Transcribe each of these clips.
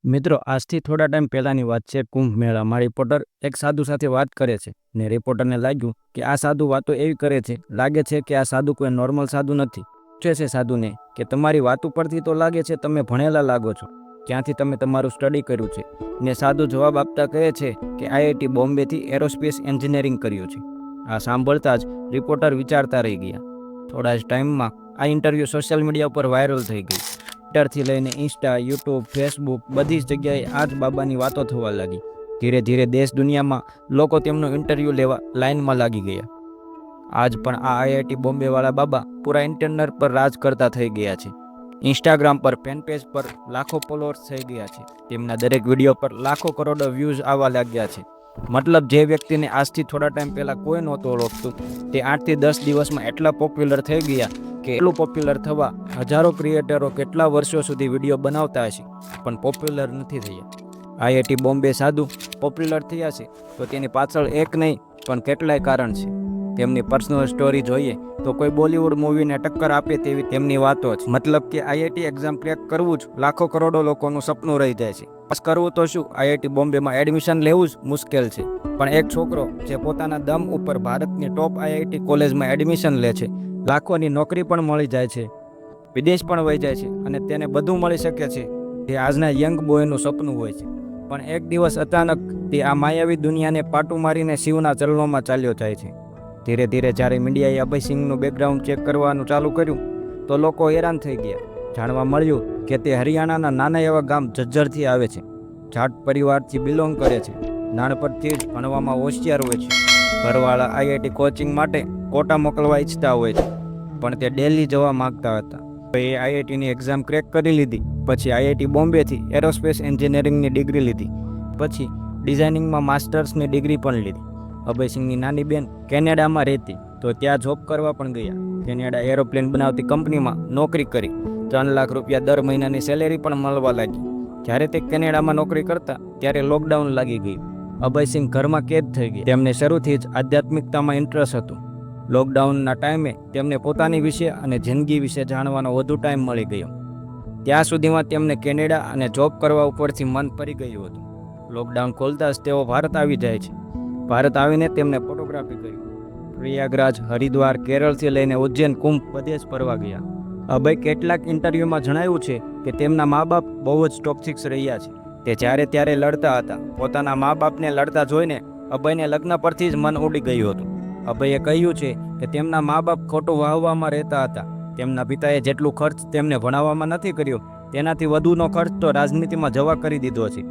મિત્રો, આજથી થોડા ટાઈમ પહેલાની વાત છે. કુંભ મેળામાં રિપોર્ટર એક સાધુ સાથે વાત કરે છે ને રિપોર્ટરને લાગ્યું કે આ સાધુ વાતો એવી કરે છે, લાગે છે કે આ સાધુ કોઈ નોર્મલ સાધુ નથી. પૂછે છે સાધુને કે તમારી વાત ઉપરથી તો લાગે છે તમે ભણેલા લાગો છો, ક્યાંથી તમે તમારું સ્ટડી કર્યું છે? ને સાધુ જવાબ આપતા કહે છે કે આઈઆઈટી બોમ્બેથી એરોસ્પેસ એન્જિનિયરિંગ કર્યું છે. આ સાંભળતા જ રિપોર્ટર વિચારતા રહી ગયા. થોડા જ ટાઈમમાં આ ઇન્ટરવ્યૂ સોશિયલ મીડિયા ઉપર વાયરલ થઈ ગઈ. ટ્વિટરથી લઈને ઇન્સ્ટા, યુટ્યુબ, ફેસબુક બધી જ જગ્યાએ આ જ બાબાની વાતો થવા લાગી. ધીરે ધીરે દેશ દુનિયામાં લોકો તેમનો ઇન્ટરવ્યૂ લેવા લાઇનમાં લાગી ગયા. આજ પણ આ આઈઆઈટી બોમ્બેવાળા બાબા પૂરા ઇન્ટરનેટ પર રાજ કરતા થઈ ગયા છે. ઇન્સ્ટાગ્રામ પર ફેન પેજ પર લાખો ફોલોઅર્સ થઈ ગયા છે. તેમના દરેક વિડીયો પર લાખો કરોડો વ્યૂઝ આવવા લાગ્યા છે. મતલબ જે વ્યક્તિને આજથી થોડા ટાઈમ પહેલાં કોઈ નહોતું ઓળખતું, તે 8 થી 10 દિવસમાં એટલા પોપ્યુલર થઈ ગયા કે એટલું પોપ્યુલર થવા હજારો ક્રિએટરો કેટલા વર્ષો સુધી વિડીયો બનાવતા હશે પણ પોપ્યુલર નથી થયા. આઈઆઈટી બોમ્બે સાધુ પોપ્યુલર થયા છે તો તેની પાછળ એક નહીં પણ કેટલાય કારણ છે. તેમની પર્સનલ સ્ટોરી જોઈએ તો કોઈ બોલિવૂડ મૂવીને ટક્કર આપે તેવી તેમની વાતો છે. મતલબ કે આઈઆઈટી એક્ઝામ ક્રેક કરવું જ લાખો કરોડો લોકોનું સપનું રહી જાય છે. પાસ કરવું તો શું, આઈઆઈટી બોમ્બેમાં એડમિશન લેવું જ મુશ્કેલ છે. પણ એક છોકરો જે પોતાના દમ ઉપર ભારતની ટોપ આઈઆઈટી કોલેજમાં એડમિશન લે છે, લાખોની નોકરી પણ મળી જાય છે, વિદેશ પણ વહી જાય છે અને તેને બધું મળી શકે છે જે આજના યંગ બોયનું સપનું હોય છે. પણ એક દિવસ અચાનક તે આ માયાવી દુનિયાને પાટું મારીને શિવના ચરણોમાં ચાલ્યો જાય છે. ધીરે ધીરે જ્યારે મીડિયાએ અભય સિંહનું બેકગ્રાઉન્ડ ચેક કરવાનું ચાલુ કર્યું તો લોકો હેરાન થઈ ગયા. જાણવા મળ્યું કે તે હરિયાણાના નાના એવા ગામ ઝજ્જરથી આવે છે, જાટ પરિવારથી બિલોંગ કરે છે, નાનપણથી જ ભણવામાં હોશિયાર હોય છે. ઘરવાળા આઈઆઈટી કોચિંગ માટે કોટા મોકલવા ઈચ્છતા હોય છે પણ તે દિલ્હી જવા માંગતા હતા. એ આઈઆઈટીની એક્ઝામ ક્રેક કરી લીધી, પછી આઈઆઈટી બોમ્બેથી એરોસ્પેસ એન્જિનિયરિંગની ડિગ્રી લીધી, પછી ડિઝાઇનિંગમાં માસ્ટર્સની ડિગ્રી પણ લીધી. અભયસિંહની નાની બેન કેનેડામાં રહેતી તો ત્યાં જોબ કરવા પણ ગયા. કેનેડા એરોપ્લેન બનાવતી કંપનીમાં નોકરી કરી, 3 લાખ રૂપિયા દર મહિનાની સેલેરી પણ મળવા લાગી. જ્યારે તે કેનેડામાં નોકરી કરતા ત્યારે લોકડાઉન લાગી ગયું. અભયસિંહ ઘરમાં કેદ થઈ ગયા. તેમને શરૂથી જ આધ્યાત્મિકતામાં ઇન્ટરેસ્ટ હતું. લોકડાઉનના ટાઈમે તેમને પોતાની વિશે અને જિંદગી વિશે જાણવાનો વધુ ટાઈમ મળી ગયો. ત્યાં સુધીમાં તેમને કેનેડા અને જોબ કરવા ઉપરથી મન પડી ગયું હતું. લોકડાઉન ખોલતા જ તેઓ ભારત આવી જાય છે. ભારત આવીને તેમને ફોટોગ્રાફી કરી. પ્રયાગરાજ, હરિદ્વાર, કેરળથી લઈને ઉજ્જૈન, કુંભ બધે જ ફરવા ગયા. અભય કેટલાક ઇન્ટરવ્યૂમાં જણાવ્યું છે કે તેમના મા બાપ બહુ જ ટોક્સિક્સ રહ્યા છે. તે જ્યારે ત્યારે લડતા હતા. પોતાના મા બાપને લડતા જોઈને અભયને લગ્ન પરથી જ મન ઉડી ગયું હતું. અભયે કહ્યું છે કે તેમના મા બાપ ખોટું વાહવામાં રહેતા હતા. તેમના પિતાએ જેટલું ખર્ચ તેમને ભણાવવામાં નથી કર્યો તેનાથી વધુનો ખર્ચ તો રાજનીતિમાં જવા કરી દીધો છે.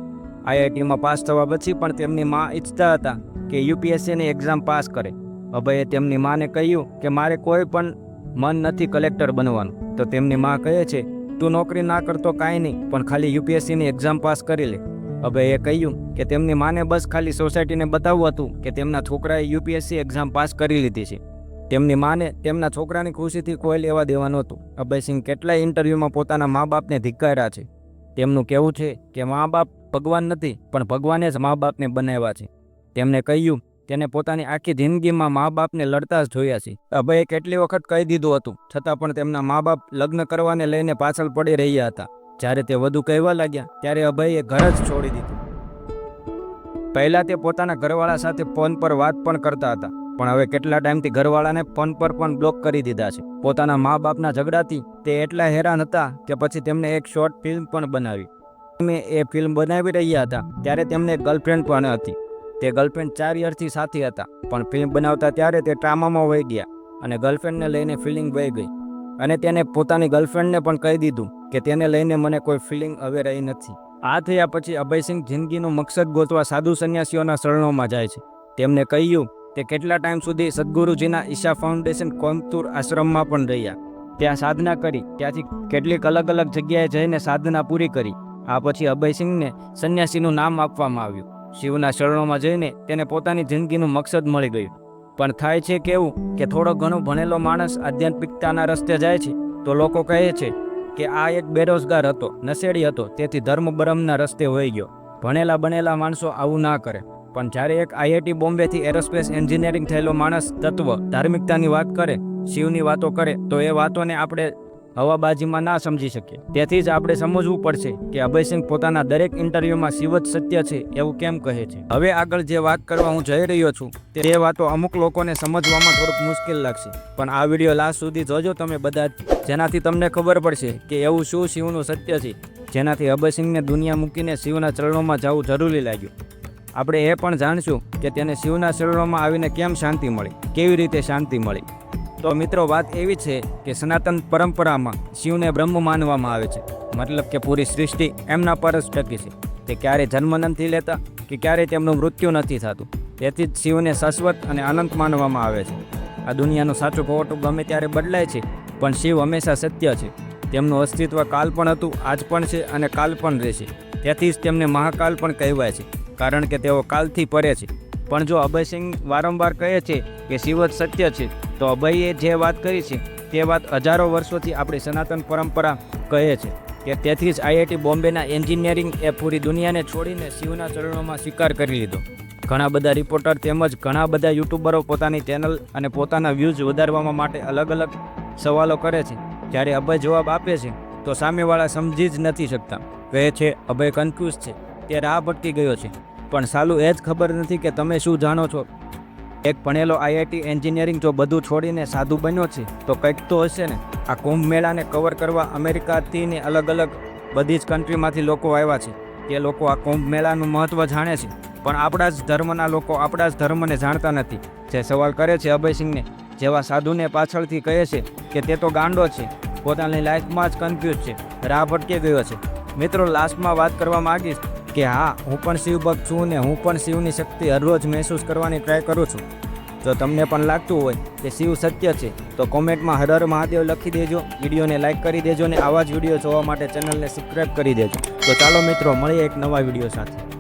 આઈઆઈટીમાં પાસ થવા પછી પણ તેમની મા ઈચ્છતા હતા કે યુપીએસસીની એક્ઝામ પાસ કરે. અભયે તેમની માને કહ્યું કે મારે કોઈ પણ મન નથી કલેક્ટર બનવાનું. તો તેમની મા કહે છે તું નોકરી ના કરતો કાંઈ નહીં પણ ખાલી યુપીએસસીની એક્ઝામ પાસ કરી લે. અભયે કહ્યું કે તેમની માને બસ ખાલી સોસાયટીને બતાવવું હતું કે તેમના છોકરાએ યુપીએસસી એક્ઝામ પાસ કરી લીધી છે. તેમની માને તેમના છોકરાની ખુશીથી કોઈ લેવા દેવા નહોતું. અભયસિંહ કેટલાય ઇન્ટરવ્યૂમાં પોતાના મા બાપને ધિક્કાર્યા છે. તેમનું કહેવું છે કે મા બાપ ભગવાન નથી પણ ભગવાને જ મા બાપને બનાવ્યા છે. તેમને કહ્યું તેને પોતાની આખી જિંદગીમાં મા બાપને લડતા જ જોયા છે. અભયે કેટલી વખત કહી દીધું હતું છતાં પણ તેમના મા બાપ લગ્ન કરવાને લઈને પાછળ પડી રહ્યા હતા. જ્યારે તે વધુ કહેવા લાગ્યા ત્યારે અભયે ઘર જ છોડી દીધું. પહેલાં તે પોતાના ઘરવાળા સાથે ફોન પર વાત પણ કરતા હતા પણ હવે કેટલા ટાઈમથી ઘરવાળાને ફોન પર પણ બ્લોક કરી દીધા છે. પોતાના મા બાપના ઝઘડાથી તે એટલા હેરાન હતા કે પછી તેમને એક શોર્ટ ફિલ્મ પણ બનાવી. એ ફિલ્મ બનાવી રહ્યા હતા ત્યારે તેમને ગર્લફ્રેન્ડ પણ હતી. તે ગર્લફ્રેન્ડ 4 યરથી સાથે હતા પણ ફિલ્મ બનાવતા ત્યારે તે ટ્રામામાં વહી ગયા અને ગર્લફ્રેન્ડને લઈને ફિલિંગ વહી ગઈ અને તેને પોતાની ગર્લફ્રેન્ડને પણ કહી દીધું કે તેને લઈને મને કોઈ ફિલિંગ હવે રહી નથી. આ થયા પછી અભયસિંહ જિંદગીનો મકસદ ગોતવા સાધુ સંન્યાસીઓના શરણોમાં જાય છે. તેમને કહ્યું તે કેટલા ટાઈમ સુધી સદગુરુજીના ઈશા ફાઉન્ડેશન કોઇમ્બતુર આશ્રમમાં પણ રહ્યા. ત્યાં સાધના કરી, ત્યાંથી કેટલીક અલગ અલગ જગ્યાએ જઈને સાધના પૂરી કરી. આ પછી અભયસિંહને સંન્યાસીનું નામ આપવામાં આવ્યું. શિવના શરણોમાં જઈને તેને પોતાની જિંદગીનું મકસદ મળી ગયું. પણ થાય છે કેવું કે થોડો ઘણો ભણેલો માણસ આધ્યાત્મિકતાના રસ્તે જાય છે તો લોકો કહે છે કે આ એક બેરોજગાર હતો, નશેડી હતો, તેથી ધર્મ બરમના રસ્તે વહી ગયો. ભણેલા બનેલા માણસો આવું ના કરે. પણ જ્યારે એક આઈઆઈટી બોમ્બેથી એરોસ્પેસ એન્જિનિયરિંગ થયેલો માણસ તત્વ ધાર્મિકતાની વાત કરે, શિવની વાતો કરે તો એ વાતોને આપણે હવાબાજીમાં ના સમજી શકીએ. તેથી જ આપણે સમજવું પડશે કે અભયસિંહ પોતાના દરેક ઇન્ટરવ્યુમાં શિવ જ સત્ય છે એવું કેમ કહે છે. હવે આગળ જે વાત કરવા હું જઈ રહ્યો છું તે વાતો અમુક લોકોને સમજવામાં થોડુંક મુશ્કેલ લાગશે, પણ આ વિડીયો લાસ્ટ સુધી જોજો તમે બધા, જેનાથી તમને ખબર પડશે કે એવું શું શિવનું સત્ય છે જેનાથી અભયસિંહને દુનિયા મૂકીને શિવના ચરણોમાં જવું જરૂરી લાગ્યું. આપણે એ પણ જાણશું કે તેને શિવના ચરણોમાં આવીને કેમ શાંતિ મળી, કેવી રીતે શાંતિ મળી. તો મિત્રો વાત એવી છે કે સનાતન પરંપરામાં શિવને બ્રહ્મ માનવામાં આવે છે, મતલબ કે પૂરી સૃષ્ટિ એમના પર જ ટકી છે. તે ક્યારેય જન્મ નથી લેતા કે ક્યારેય તેમનું મૃત્યુ નથી થતું. તેથી જ શિવને શાશ્વત અને અનંત માનવામાં આવે છે. આ દુનિયાનું સાચું ખોટું ગમે ત્યારે બદલાય છે, પણ શિવ હંમેશા સત્ય છે. તેમનું અસ્તિત્વ કાલ પણ હતું, આજ પણ છે અને કાલ પણ રહેશે. તેથી જ તેમને મહાકાલ પણ કહેવાય છે, કારણ કે તેઓ કાલથી પરે છે. પણ જો અભયસિંહ વારંવાર કહે છે કે શિવ જ સત્ય છે, તો અભયે જે વાત કરી છે તે વાત હજારો વર્ષોથી આપણી સનાતન પરંપરા કહે છે કે તેથી જ IIT બોમ્બેના એન્જિનિયરિંગ એ પૂરી દુનિયાને છોડીને શિવના ચરણોમાં સ્વીકાર કરી લીધો. ઘણા બધા રિપોર્ટર તેમજ ઘણા બધા યુટ્યુબરો પોતાની ચેનલ અને પોતાના વ્યૂઝ વધારવા માટે અલગ અલગ સવાલો કરે છે. જ્યારે અભય જવાબ આપે છે તો સામેવાળા સમજી જ નથી શકતા. કહે છે અભય કન્ફ્યુઝ છે, તે રાહ ભટકી ગયો છે. પણ સાલું એ જ ખબર નથી કે તમે શું જાણો છો. એક ભણેલો IIT એન્જિનિયરિંગ જો બધું છોડીને સાધુ બન્યો છે તો કંઈક તો હશે ને. આ કુંભ મેળાને કવર કરવા અમેરિકાથી ને અલગ અલગ બધી જ કન્ટ્રીમાંથી લોકો આવ્યા છે. તે લોકો આ કુંભ મેળાનું મહત્ત્વ જાણે છે, પણ આપણા જ ધર્મના લોકો આપણા જ ધર્મને જાણતા નથી. જે સવાલ કરે છે અભયસિંહને જેવા સાધુને પાછળથી કહે છે કે તે તો ગાંડો છે, પોતાની લાઈફમાં જ કન્ફ્યુઝ છે, રાહ ભટકી ગયો છે. મિત્રો લાસ્ટમાં વાત કરવા માગીશ કે હા, હું પણ શિવ ભક્ત છું ને હું પણ શિવની શક્તિ હરરોજ મહેસૂસ કરવાની ટ્રાય કરું છું. જો તમને પણ લાગતું હોય કે શિવ સત્ય છે તો કોમેન્ટમાં હર હર મહાદેવ લખી દેજો, વિડીયોને લાઇક કરી દેજો ને આવા જ વિડીયો જોવા માટે ચેનલને સબસ્ક્રાઈબ કરી દેજો. તો ચાલો મિત્રો મળીએ એક નવા વિડીયો સાથે.